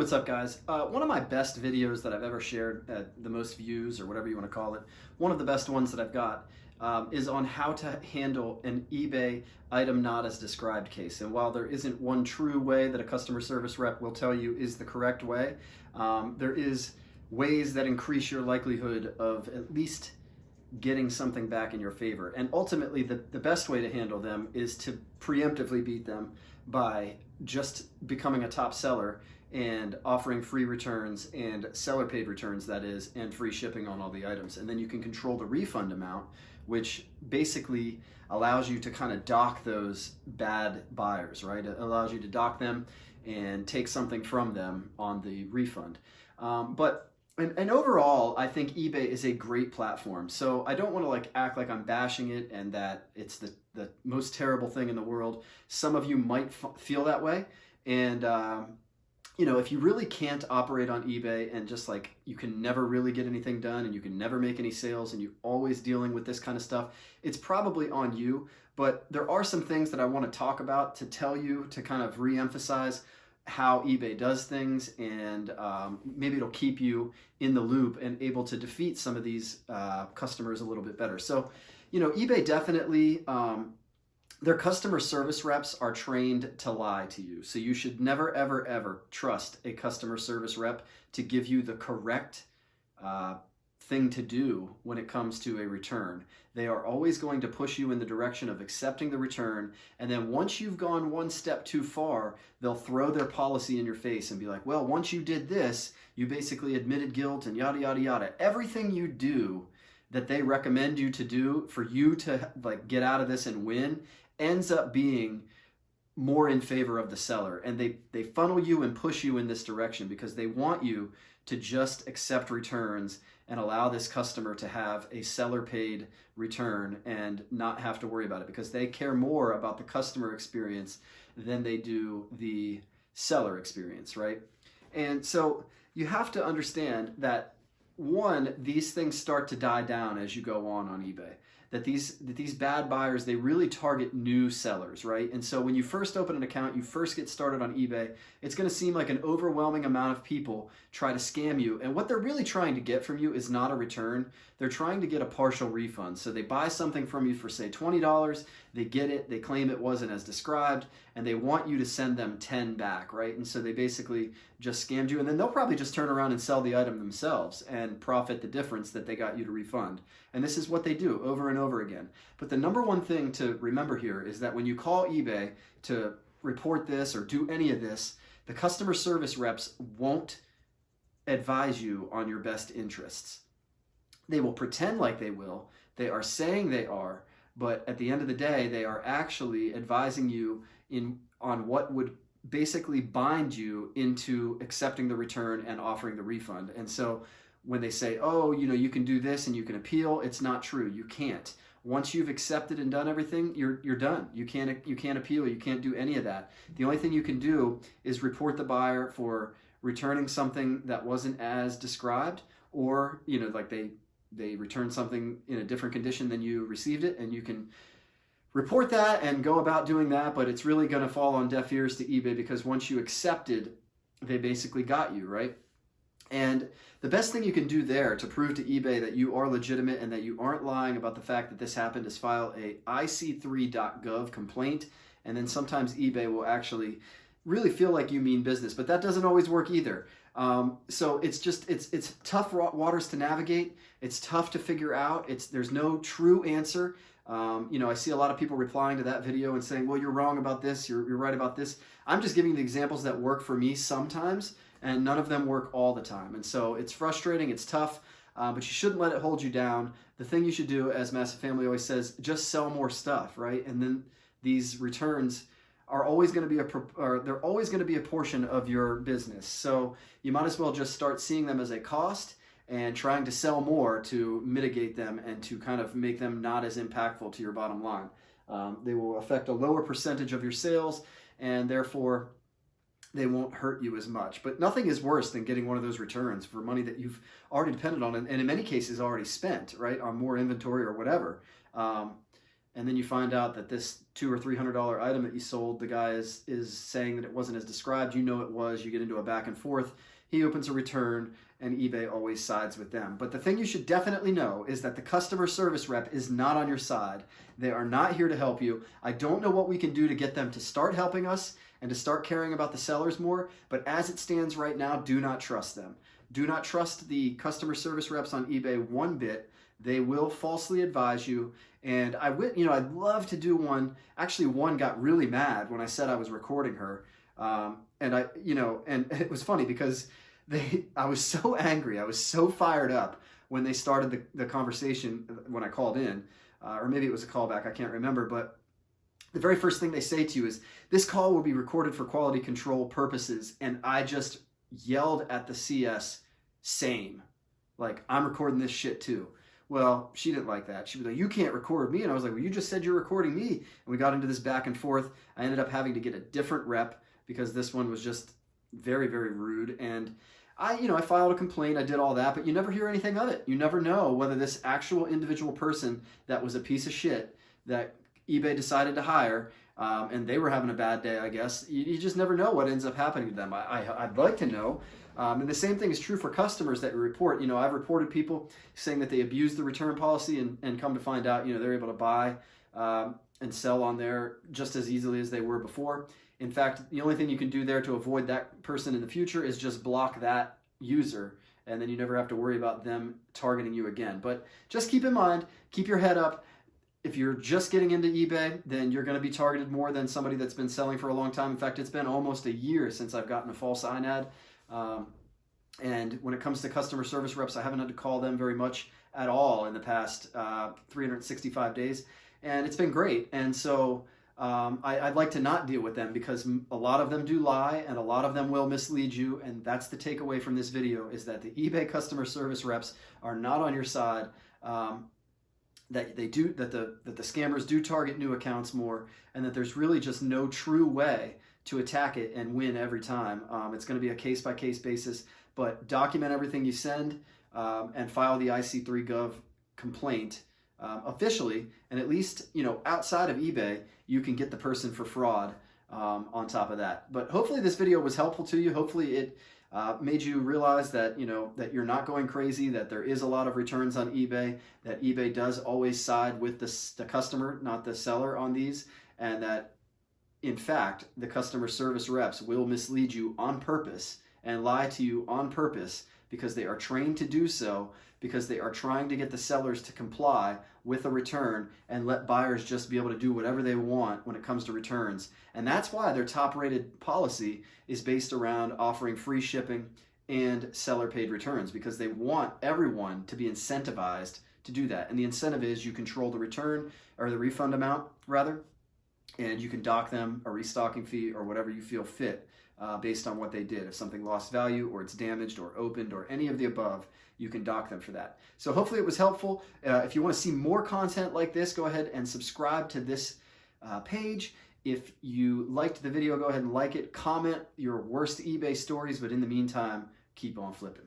what's up, guys? One of my best videos that I've ever shared, the most views or whatever you want to call it, one of the best ones that I've got is on how to handle an eBay item not as described case. And while there isn't one true way that a customer service rep will tell you is the correct way, there is ways that increase your likelihood of at least getting something back in your favor. And ultimately, the best way to handle them is to preemptively beat them by just becoming a top seller and offering free returns and seller paid returns, that is, and free shipping on all the items. And then you can control the refund amount, which basically allows you to kind of dock those bad buyers, right? It allows you to dock them and take something from them on the refund. And overall, I think eBay is a great platform. So I don't want to act like I'm bashing it and that it's the most terrible thing in the world. Some of you might feel that way. And, if you really can't operate on eBay and just you can never really get anything done and you can never make any sales and you're always dealing with this kind of stuff, it's probably on you. But there are some things that I want to talk about to tell you to kind of re-emphasize how eBay does things, and maybe it'll keep you in the loop and able to defeat some of these customers a little bit better. So, eBay definitely, their customer service reps are trained to lie to you. So you should never, ever, ever trust a customer service rep to give you the correct thing to do when it comes to a return. They are always going to push you in the direction of accepting the return, and then once you've gone one step too far, they'll throw their policy in your face and be like, well, once you did this, you basically admitted guilt and yada, yada, yada. Everything you do that they recommend you to do for you to get out of this and win ends up being more in favor of the seller. And they funnel you and push you in this direction because they want you to just accept returns and allow this customer to have a seller paid return and not have to worry about it, because they care more about the customer experience than they do the seller experience, right? And so you have to understand that, one, these things start to die down as you go on eBay. That these bad buyers, they really target new sellers, right? And so when you first open an account, you first get started on eBay, it's going to seem like an overwhelming amount of people try to scam you. And what they're really trying to get from you is not a return. They're trying to get a partial refund. So they buy something from you for, say, $20, they get it, they claim it wasn't as described, and they want you to send them 10 back, right? And so they basically just scammed you, and then they'll probably just turn around and sell the item themselves and profit the difference that they got you to refund. And this is what they do over and over again. But the number one thing to remember here is that when you call eBay to report this or do any of this, the customer service reps won't advise you on your best interests. They will pretend like they will. They are saying they are, but at the end of the day, they are actually advising you on what would basically bind you into accepting the return and offering the refund. And so when they say, oh, you can do this and you can appeal, it's not true. You can't. Once you've accepted and done everything, you're done. You can't appeal. You can't do any of that. The only thing you can do is report the buyer for returning something that wasn't as described, or they returned something in a different condition than you received it, and you can report that and go about doing that. But it's really going to fall on deaf ears to eBay, because once you accepted, they basically got you, right? And the best thing you can do there to prove to eBay that you are legitimate and that you aren't lying about the fact that this happened is file a ic3.gov complaint. And then sometimes eBay will actually really feel like you mean business, but that doesn't always work either. So it's tough waters to navigate. It's tough to figure out. There's no true answer. I see a lot of people replying to that video and saying, well, you're wrong about this, you're right about this. I'm just giving you the examples that work for me sometimes, and none of them work all the time. And so it's frustrating, it's tough, but you shouldn't let it hold you down. The thing you should do, as Massive Family always says, just sell more stuff, right? And then these returns are always going to be a portion of your business. So you might as well just start seeing them as a cost and trying to sell more to mitigate them and to kind of make them not as impactful to your bottom line. They will affect a lower percentage of your sales, and therefore they won't hurt you as much. But nothing is worse than getting one of those returns for money that you've already depended on, and in many cases already spent, right, on more inventory or whatever. and then you find out that this $200 or $300 item that you sold, the guy is saying that it wasn't as described. You know it was. You get into a back and forth. He opens a return, and eBay always sides with them. But the thing you should definitely know is that the customer service rep is not on your side. They are not here to help you. I don't know what we can do to get them to start helping us and to start caring about the sellers more, but as it stands right now, do not trust them. Do not trust the customer service reps on eBay one bit. They will falsely advise you. And I'd love to do one. Actually, one got really mad when I said I was recording her. And it was funny because I was so angry. I was so fired up when they started the conversation when I called in, or maybe it was a callback. I can't remember. But the very first thing they say to you is, "This call will be recorded for quality control purposes." And I just yelled at the CS, "Same. Like, I'm recording this shit too." Well, she didn't like that. She was like, "You can't record me." And I was like, "Well, you just said you're recording me." And we got into this back and forth. I ended up having to get a different rep because this one was just very, very rude. And I filed a complaint. I did all that, but you never hear anything of it. You never know whether this actual individual person that was a piece of shit that eBay decided to hire, and they were having a bad day, I guess. You just never know what ends up happening to them. I'd like to know. And the same thing is true for customers that we report. I've reported people saying that they abuse the return policy and come to find out, they're able to buy and sell on there just as easily as they were before. In fact, the only thing you can do there to avoid that person in the future is just block that user, and then you never have to worry about them targeting you again. But just keep in mind, keep your head up. If you're just getting into eBay, then you're going to be targeted more than somebody that's been selling for a long time. In fact, it's been almost a year since I've gotten a false sign ad. And when it comes to customer service reps, I haven't had to call them very much at all in the past 365 days. And it's been great. And so I'd like to not deal with them because a lot of them do lie and a lot of them will mislead you. And that's the takeaway from this video, is that the eBay customer service reps are not on your side. That the scammers do target new accounts more, and that there's really just no true way to attack it and win every time. It's going to be a case-by-case basis, but document everything you send and file the IC3 Gov complaint officially, and at least outside of eBay you can get the person for fraud on top of that. But hopefully this video was helpful to you. Hopefully it made you realize that that you're not going crazy, that there is a lot of returns on eBay, that eBay does always side with the customer, not the seller on these, and that in fact the customer service reps will mislead you on purpose and lie to you on purpose because they are trained to do so, because they are trying to get the sellers to comply with a return and let buyers just be able to do whatever they want when it comes to returns. And that's why their top-rated policy is based around offering free shipping and seller-paid returns, because they want everyone to be incentivized to do that. And the incentive is you control the return, or the refund amount, rather, and you can dock them a restocking fee or whatever you feel fit based on what they did. If something lost value or it's damaged or opened or any of the above, you can dock them for that. So hopefully it was helpful. If you want to see more content like this, go ahead and subscribe to this page. If you liked the video, go ahead and like it. Comment your worst eBay stories, but in the meantime, keep on flipping.